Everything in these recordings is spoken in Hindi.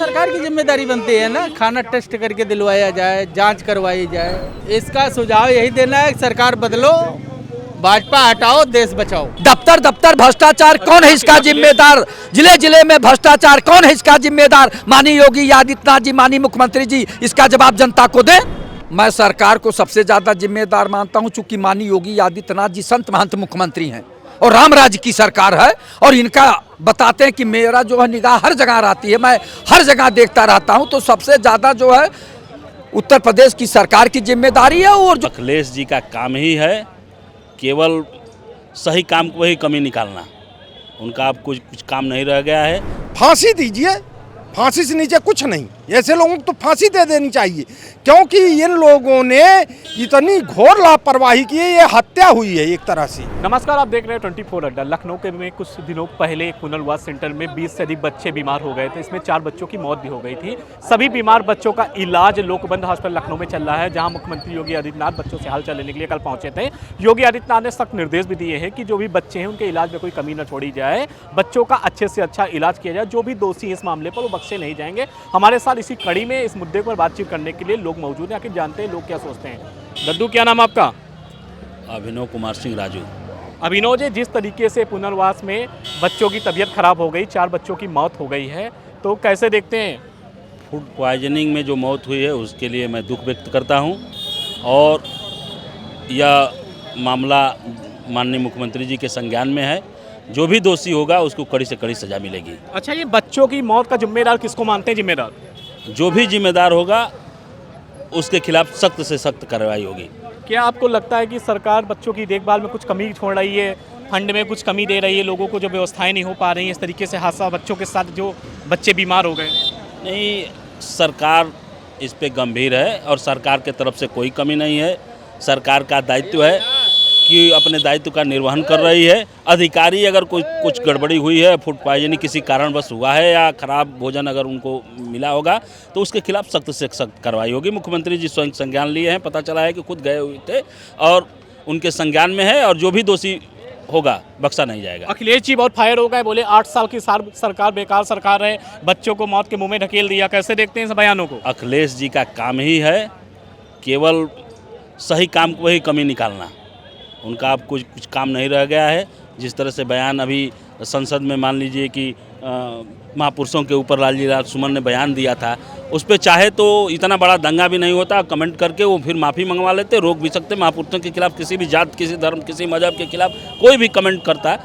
सरकार की जिम्मेदारी बनती है ना, खाना टेस्ट करके दिलवाया जाए, जांच करवाई जाए। इसका सुझाव यही देना है कि सरकार बदलो, भाजपा हटाओ, देश बचाओ। दफ्तर दफ्तर भ्रष्टाचार, कौन है इसका जिम्मेदार? जिले जिले में भ्रष्टाचार, कौन है इसका जिम्मेदार? माननीय योगी आदित्यनाथ जी, माननीय मुख्यमंत्री जी, इसका जवाब जनता को दें। मैं सरकार को सबसे ज्यादा जिम्मेदार मानता हूं, चूंकि माननीय योगी आदित्यनाथ जी संत महंत मुख्यमंत्री हैं और राम राज्य की सरकार है, और इनका बताते हैं कि मेरा जो है निगाह हर जगह रहती है, मैं हर जगह देखता रहता हूं, तो सबसे ज्यादा जो है उत्तर प्रदेश की सरकार की जिम्मेदारी है। और जो अखिलेश जी का काम ही है केवल सही काम को ही कमी निकालना, उनका अब कुछ काम नहीं रह गया है। फांसी दीजिए, फांसी से नीचे कुछ नहीं। ऐसे लोगों को तो फांसी दे देनी चाहिए, क्योंकि इन लोगों ने इतनी घोर लापरवाही की है, ये हत्या हुई है एक तरह से। नमस्कार, आप देख रहे हैं 24 अड्डा। लखनऊ के में कुछ दिनों पहले एक पुनर्वास सेंटर में 20 से अधिक बच्चे बीमार हो गए थे। इसमें 4 बच्चों की मौत भी हो गई थी। सभी बीमार बच्चों का इलाज लोकबंद अस्पताल लखनऊ में चल रहा है, जहां मुख्यमंत्री योगी आदित्यनाथ बच्चों से हालचाल लेने के लिए कल पहुंचे थे। योगी आदित्यनाथ ने सख्त निर्देश भी दिए हैं कि जो भी बच्चे हैं उनके इलाज में कोई कमी न छोड़ी जाए, बच्चों का अच्छे से अच्छा इलाज किया जाए। जो भी दोषी इस मामले पर वो बख्शे नहीं जाएंगे। हमारे साथ इसी कड़ी में इस मुद्दे पर बातचीत करने के लिए लोग मौजूद हैं। आखिर जानते हैं लोग क्या सोचते हैं। दद्दू, क्या नाम आपका? अभिनव कुमार सिंह राजू। अभिनव जी, जिस तरीके से पुनर्वास में बच्चों की तबीयत खराब हो गई, 4 बच्चों की मौत हो गई है, तो कैसे देखते हैं? फूड पॉइजनिंग में जो मौत हुई है उसके लिए मैं दुख व्यक्त करता हूं, और यह मामला माननीय मुख्यमंत्री जी के संज्ञान में है। जो भी दोषी होगा उसको कड़ी से कड़ी सजा मिलेगी। अच्छा, ये बच्चों की मौत का जिम्मेदार किसको मानते हैं जिम्मेदार? जो भी जिम्मेदार होगा उसके खिलाफ सख्त से सख्त कार्रवाई होगी। क्या आपको लगता है कि सरकार बच्चों की देखभाल में कुछ कमी छोड़ रही है, फंड में कुछ कमी दे रही है, लोगों को जो व्यवस्थाएं नहीं हो पा रही हैं, इस तरीके से हादसा बच्चों के साथ जो बच्चे बीमार हो गए? नहीं, सरकार इस पे गंभीर है और सरकार के तरफ से कोई कमी नहीं है। सरकार का दायित्व है कि अपने दायित्व का निर्वहन कर रही है। अधिकारी अगर कुछ गड़बड़ी हुई है, फूड पॉइजनिंग किसी कारणवश हुआ है या खराब भोजन अगर उनको मिला होगा, तो उसके खिलाफ सख्त से सख्त कार्रवाई होगी। मुख्यमंत्री जी स्वयं संज्ञान लिए हैं, पता चला है कि खुद गए हुए थे और उनके संज्ञान में है, और जो भी दोषी होगा बख्शा नहीं जाएगा। अखिलेश जी बहुत फायर हो गए, बोले 8 साल की सरकार बेकार सरकार है, बच्चों को मौत के मुंह में ढकेल दिया। कैसे देखते हैं इस बयानों को? अखिलेश जी का काम ही है केवल सही काम को ही कमी निकालना, उनका अब कुछ काम नहीं रह गया है। जिस तरह से बयान अभी संसद में मान लीजिए कि महापुरुषों के ऊपर लालजी सुमन ने बयान दिया था, उस पर चाहे तो इतना बड़ा दंगा भी नहीं होता, कमेंट करके वो फिर माफ़ी मंगवा लेते, रोक भी सकते। महापुरुषों के खिलाफ किसी भी जात, किसी धर्म, किसी मजहब के खिलाफ कोई भी कमेंट करता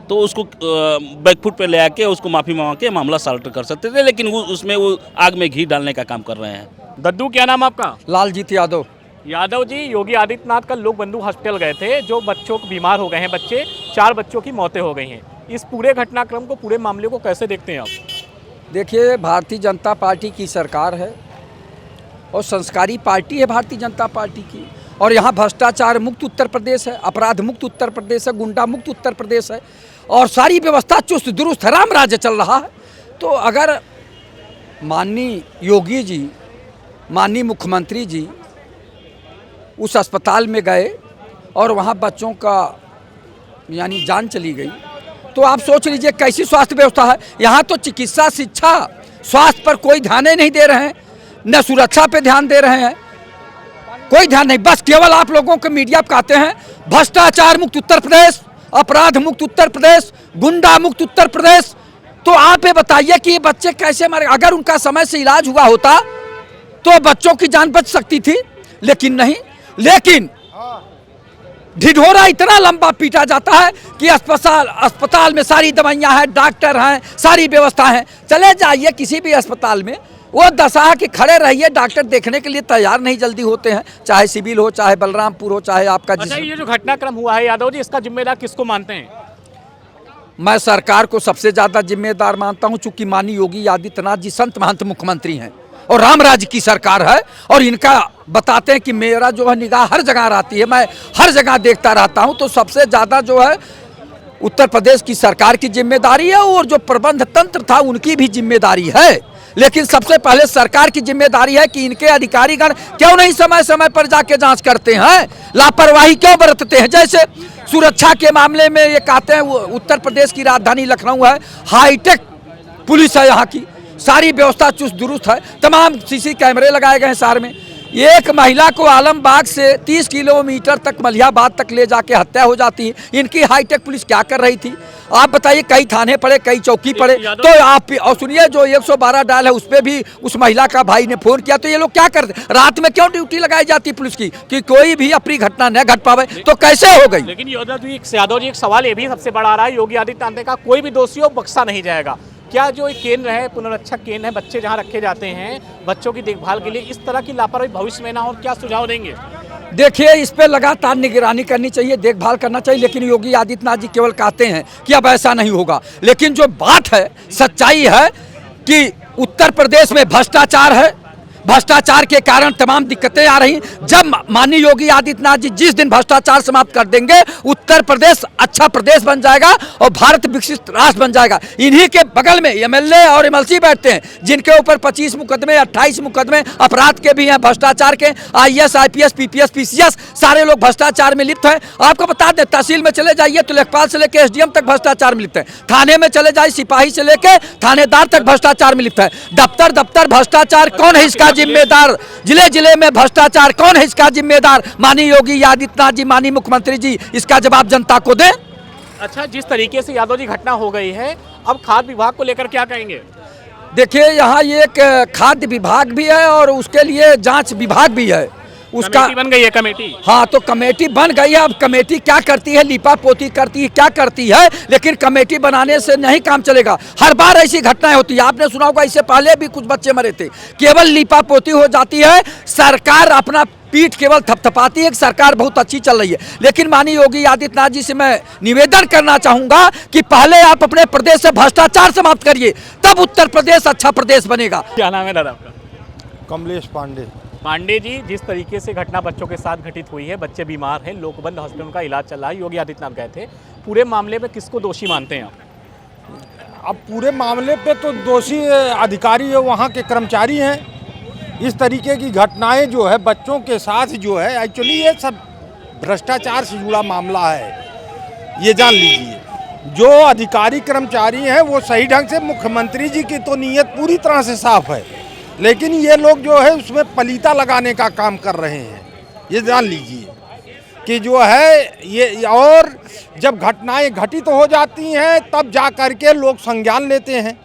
तो उसको बैकफुट पे ले आके उसको माफ़ी मंगा के मामला सॉल्व कर सकते थे, लेकिन उसमें वो आग में घी डालने का काम कर रहे हैं। दद्दू, क्या नाम आपका? लालजीत यादव। यादव जी, योगी आदित्यनाथ कल लोक बंधु हॉस्पिटल गए थे, जो बच्चों को बीमार हो गए हैं बच्चे, 4 बच्चों की मौतें हो गई हैं। इस पूरे घटनाक्रम को, पूरे मामले को कैसे देखते हैं आप? देखिए, भारतीय जनता पार्टी की सरकार है और संस्कारी पार्टी है भारतीय जनता पार्टी की, और यहाँ भ्रष्टाचार मुक्त उत्तर प्रदेश है, अपराध मुक्त उत्तर प्रदेश है, गुंडा मुक्त उत्तर प्रदेश है, और सारी व्यवस्था चुस्त दुरुस्त है, राम राज्य चल रहा है। तो अगर माननीय योगी जी, माननीय मुख्यमंत्री जी उस अस्पताल में गए और वहाँ बच्चों का यानी जान चली गई, तो आप सोच लीजिए कैसी स्वास्थ्य व्यवस्था है। यहाँ तो चिकित्सा, शिक्षा, स्वास्थ्य पर कोई ध्यान ही नहीं दे रहे हैं, न सुरक्षा पे ध्यान दे रहे हैं, कोई ध्यान नहीं। बस केवल आप लोगों के मीडिया पे कहते हैं भ्रष्टाचार मुक्त उत्तर प्रदेश, अपराध मुक्त उत्तर प्रदेश, गुंडा मुक्त उत्तर प्रदेश। तो आप ये बताइए कि ये बच्चे कैसे मरे? अगर उनका समय से इलाज हुआ होता तो बच्चों की जान बच सकती थी, लेकिन नहीं। लेकिन ढिढोरा इतना लंबा पीटा जाता है कि अस्पताल में सारी दवाइयां हैं, डॉक्टर हैं, सारी व्यवस्था है। चले जाइए किसी भी अस्पताल में, वो दशा कि खड़े रहिए, डॉक्टर देखने के लिए तैयार नहीं जल्दी होते हैं, चाहे सिविल हो, चाहे बलरामपुर हो, चाहे आपका। अच्छा, ये जो घटनाक्रम हुआ है यादव जी, इसका जिम्मेदार किसको मानते हैं? मैं सरकार को सबसे ज्यादा जिम्मेदार मानता हूं, चूंकि माननीय योगी आदित्यनाथ जी संत महंत मुख्यमंत्री हैं और राम राज्य की सरकार है, और इनका बताते हैं कि मेरा जो है निगाह हर जगह रहती है, मैं हर जगह देखता रहता हूं, तो सबसे ज्यादा जो है उत्तर प्रदेश की सरकार की जिम्मेदारी है, और जो प्रबंध तंत्र था उनकी भी जिम्मेदारी है। लेकिन सबसे पहले सरकार की जिम्मेदारी है कि इनके अधिकारीगण क्यों नहीं समय समय पर जाके जांच करते हैं, लापरवाही क्यों बरतते हैं। जैसे सुरक्षा के मामले में ये कहते हैं, उत्तर प्रदेश की राजधानी लखनऊ है, हाईटेक पुलिस है यहाँ की, सारी व्यवस्था चुस्त दुरुस्त है, तमाम सीसी कैमरे लगाए गए हैं शहर में। एक महिला को आलमबाग से 30 किलोमीटर तक मलिहाबाद तक ले जाके हत्या हो जाती है। इनकी हाईटेक पुलिस क्या कर रही थी? आप बताइए, कई थाने पड़े, कई चौकी पड़े, तो आप और सुनिए जो 112 डायल है उस पर भी उस महिला का भाई ने फोन किया। तो ये लोग क्या करते? रात में क्यों ड्यूटी लगाई जाती है पुलिस की कि कोई भी अपनी घटना न घट पावे? तो कैसे हो गई? लेकिन यादव जी एक सवाल ये भी सबसे बड़ा आ रहा है, योगी आदित्यनाथ ने कहा कोई भी दोषी हो बख्शा नहीं जाएगा। क्या जो एक केंद्र है, पुनरीक्षक केंद्र है, बच्चे जहाँ रखे जाते हैं बच्चों की देखभाल के लिए, इस तरह की लापरवाही भविष्य में ना हो, क्या सुझाव देंगे? देखिए, इस पे लगातार निगरानी करनी चाहिए, देखभाल करना चाहिए, लेकिन योगी आदित्यनाथ जी केवल कहते हैं कि अब ऐसा नहीं होगा। लेकिन जो बात है, सच्चाई है कि उत्तर प्रदेश में भ्रष्टाचार है, भ्रष्टाचार के कारण तमाम दिक्कतें आ रही। जब माननीय योगी आदित्यनाथ जी जिस दिन भ्रष्टाचार समाप्त कर देंगे, उत्तर प्रदेश अच्छा प्रदेश बन जाएगा और भारत विकसित राष्ट्र बन जाएगा। इन्हीं के बगल में एमएलए और एमएलसी बैठते हैं जिनके ऊपर 25 मुकदमे, 28 मुकदमे अपराध के भी हैं, भ्रष्टाचार के। IAS, IPS, PPS, PCS सारे लोग भ्रष्टाचार में लिप्त हैं। आपको बता दें, तहसील में चले जाइए तो लेखपाल से लेकर SDM तक भ्रष्टाचार में लिप्त है। थाने में चले जाइए, सिपाही से लेकर थानेदार तक भ्रष्टाचार में लिप्त है। दफ्तर भ्रष्टाचार, कौन है इसका जिम्मेदार? जिले जिले में भ्रष्टाचार, कौन है इसका जिम्मेदार? माननीय योगी आदित्यनाथ जी, माननीय मुख्यमंत्री जी इसका जवाब जनता को दें। अच्छा, जिस तरीके से यादव जी घटना हो गई है, अब खाद्य विभाग को लेकर क्या कहेंगे? देखिए, यहाँ एक खाद्य विभाग भी है और उसके लिए जांच विभाग भी है। उसका कमेटी बन गई है, कमेटी। हाँ, तो कमेटी बन गई है। अब कमेटी क्या करती है, लीपा पोती करती है, क्या करती है, लेकिन कमेटी बनाने से नहीं काम चलेगा। हर बार ऐसी घटनाएं होती है। आपने सुना होगा, इससे पहले भी कुछ बच्चे मरे थे। केवल लीपा पोती हो जाती है, सरकार अपना पीठ केवल थपथपाती है कि सरकार बहुत अच्छी चल रही है। लेकिन माननीय योगी आदित्यनाथ जी से मैं निवेदन करना चाहूंगा कि पहले आप अपने प्रदेश से भ्रष्टाचार समाप्त करिए, तब उत्तर प्रदेश अच्छा प्रदेश बनेगा। क्या नाम है दादा आपका? कमलेश पांडे। पांडे जी, जिस तरीके से घटना बच्चों के साथ घटित हुई है, बच्चे बीमार हैं, लोकबंद हॉस्पिटल का इलाज चल रहा है, योगी आदित्यनाथ गए थे, पूरे मामले में किसको दोषी मानते हैं आप? अब पूरे मामले पे तो दोषी अधिकारी है, वहाँ के कर्मचारी हैं। इस तरीके की घटनाएं जो है बच्चों के साथ जो है, एक्चुअली ये सब भ्रष्टाचार से जुड़ा मामला है। ये जान लीजिए, जो अधिकारी कर्मचारी हैं वो सही ढंग से, मुख्यमंत्री जी की तो नीयत पूरी तरह से साफ है, लेकिन ये लोग जो है उसमें पलीता लगाने का काम कर रहे हैं। ये जान लीजिए कि जो है ये, और जब घटनाएं घटित हो जाती हैं तब जा कर के लोग संज्ञान लेते हैं।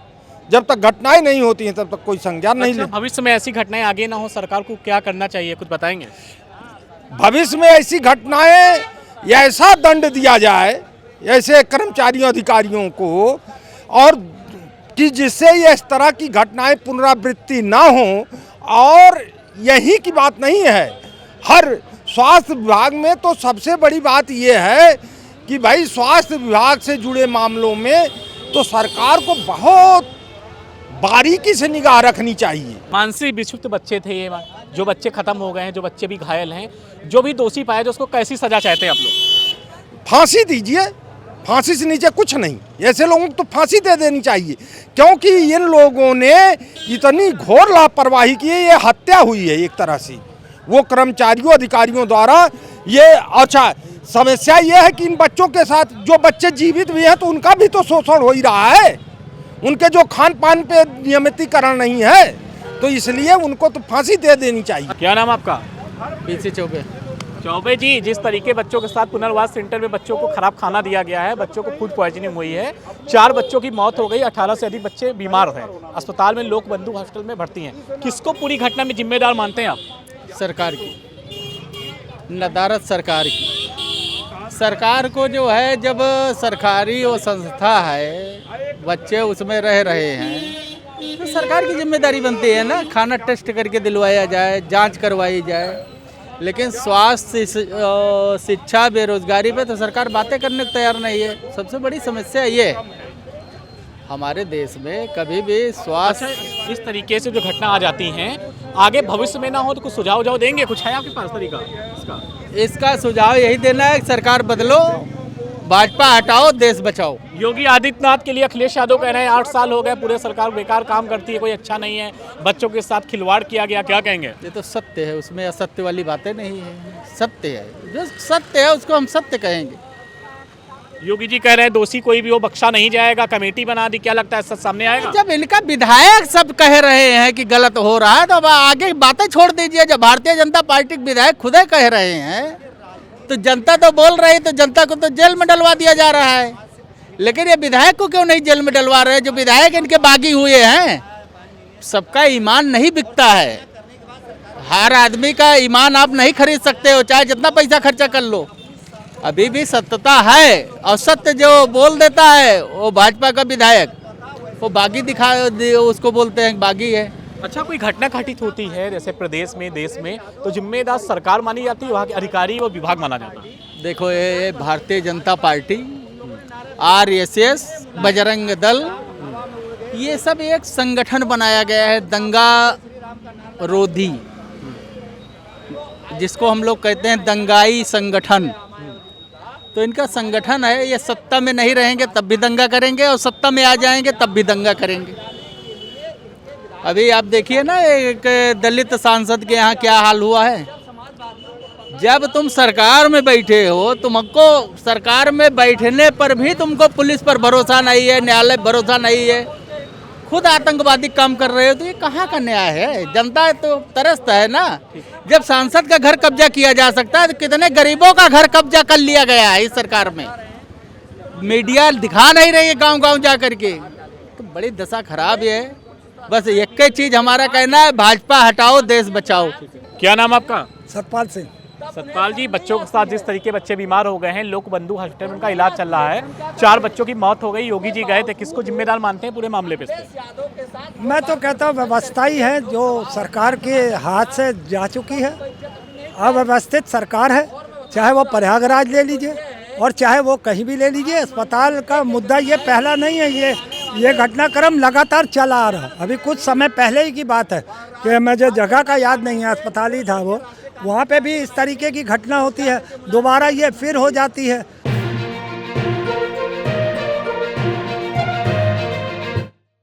जब तक घटनाएं नहीं होती हैं तब तक कोई संज्ञान नहीं लेता। भविष्य में ऐसी घटनाएं आगे ना हो, सरकार को क्या करना चाहिए, कुछ बताएंगे? भविष्य में ऐसी घटनाएं, ऐसा दंड दिया जाए ऐसे कर्मचारियों अधिकारियों को, और कि जिससे ये इस तरह की घटनाएं पुनरावृत्ति ना हो। और यही की बात नहीं है, हर स्वास्थ्य विभाग में तो सबसे बड़ी बात ये है कि भाई स्वास्थ्य विभाग से जुड़े मामलों में तो सरकार को बहुत बारीकी से निगाह रखनी चाहिए। मानसिक विक्षिप्त बच्चे थे ये, जो बच्चे खत्म हो गए हैं, जो बच्चे भी घायल हैं, जो भी दोषी पाए, जो उसको कैसी सजा चाहते हैं आप लोग? फांसी दीजिए, फांसी से नीचे कुछ नहीं। ऐसे लोगों को तो फांसी दे देनी चाहिए, क्योंकि इन लोगों ने इतनी घोर लापरवाही की है। ये हत्या हुई है एक तरह से, वो कर्मचारियों अधिकारियों द्वारा। ये अच्छा, समस्या ये है कि इन बच्चों के साथ जो बच्चे जीवित भी हैं तो उनका भी तो शोषण हो ही रहा है। उनके जो खान पान पे नियमितीकरण नहीं है, तो इसलिए उनको तो फांसी दे देनी चाहिए। क्या नाम आपका? पीछे चौबे। चौबे जी, जिस तरीके बच्चों के साथ पुनर्वास सेंटर में बच्चों को खराब खाना दिया गया है, बच्चों को फूड पॉइजनिंग हुई है, 4 बच्चों की मौत हो गई, 18 से अधिक बच्चे बीमार हैं, अस्पताल में लोकबंधु हॉस्पिटल में भर्ती हैं। किसको पूरी घटना में जिम्मेदार मानते हैं आप? सरकार की नदारत, सरकार की। सरकार को जो है, जब सरकारी वो संस्था है, बच्चे उसमें रह रहे हैं, तो सरकार की जिम्मेदारी बनती है ना, खाना टेस्ट करके दिलवाया जाए, जांच करवाई जाए। लेकिन स्वास्थ्य, शिक्षा, बेरोजगारी पे तो सरकार बातें करने को तैयार नहीं है। सबसे बड़ी समस्या ये है हमारे देश में, कभी भी स्वास्थ्य। इस तरीके से जो घटना आ जाती हैं, आगे भविष्य में ना हो तो कुछ सुझाव देंगे? कुछ है आपके पास तरीका इसका सुझाव यही देना है कि सरकार बदलो, भाजपा हटाओ, देश बचाओ। योगी आदित्यनाथ के लिए अखिलेश यादव कह रहे हैं 8 साल हो गए, पूरे सरकार बेकार काम करती है, कोई अच्छा नहीं है, बच्चों के साथ खिलवाड़ किया गया, क्या कहेंगे? ये तो सत्य है, उसमें असत्य वाली बातें नहीं है। सत्य है, जो सत्य है उसको हम सत्य कहेंगे। योगी जी कह रहे हैं दोषी कोई भी हो बख्शा नहीं जाएगा, कमेटी बना दी, क्या लगता है सच सामने आएगा? जब इनका विधायक सब कह रहे हैं कि गलत हो रहा है तो अब आगे बातें छोड़ दीजिए। जब भारतीय जनता पार्टी के विधायक खुद ही कह रहे हैं तो जनता तो बोल रही है, तो जनता को तो जेल में डलवा दिया जा रहा है। लेकिन ये विधायक को क्यों नहीं जेल में डलवा रहे? जो विधायक इनके बागी हुए हैं, सबका ईमान नहीं बिकता है। हर आदमी का ईमान आप नहीं खरीद सकते हो, चाहे जितना पैसा खर्चा कर लो। अभी भी सत्यता है, और सत्य जो बोल देता है वो भाजपा का विधायक, वो बागी दिखा, उसको बोलते हैं बागी है। अच्छा, कोई घटना घटित होती है जैसे प्रदेश में, देश में, तो जिम्मेदार सरकार मानी जाती है, वहाँ के अधिकारी और विभाग माना जाता है? देखो, ये भारतीय जनता पार्टी, आरएसएस, बजरंग दल, ये सब एक संगठन बनाया गया है दंगा रोधी, जिसको हम लोग कहते हैं दंगाई संगठन। तो इनका संगठन है, ये सत्ता में नहीं रहेंगे तब भी दंगा करेंगे, और सत्ता में आ जाएंगे तब भी दंगा करेंगे। अभी आप देखिए ना, एक दलित सांसद के यहाँ क्या हाल हुआ है। जब तुम सरकार में बैठे हो, तुमको सरकार में बैठने पर भी तुमको पुलिस पर भरोसा नहीं है, न्यायालय पर भरोसा नहीं है, खुद आतंकवादी काम कर रहे हो, तो ये कहाँ का न्याय है? जनता तो तरसता है ना। जब सांसद का घर कब्जा किया जा सकता है तो कितने गरीबों का घर कब्जा कर लिया गया है इस सरकार में। मीडिया दिखा नहीं रही है गांव-गांव जा करके, तो बड़ी दशा खराब है। बस एक ही चीज हमारा कहना है, भाजपा हटाओ, देश बचाओ। क्या नाम आपका? सतपाल सिंह। सतपाल जी, बच्चों के साथ जिस तरीके बच्चे बीमार हो गए हैं, लोक बंधु हॉस्पिटल में उनका इलाज चल रहा है, 4 बच्चों की मौत हो गई, योगी जी गए थे, किसको जिम्मेदार मानते हैं पूरे मामले पे? मैं तो कहता हूँ व्यवस्था ही है जो सरकार के हाथ से जा चुकी है। अव्यवस्थित सरकार है, चाहे वो प्रयागराज ले लीजिए और चाहे वो कहीं भी ले लीजिए। अस्पताल का मुद्दा ये पहला नहीं है, ये घटनाक्रम लगातार चला आ रहा। अभी कुछ समय पहले ही की बात है कि मुझे जगह का याद नहीं है, अस्पताल ही था वो, वहाँ पे भी इस तरीके की घटना होती है, दोबारा ये फिर हो जाती है।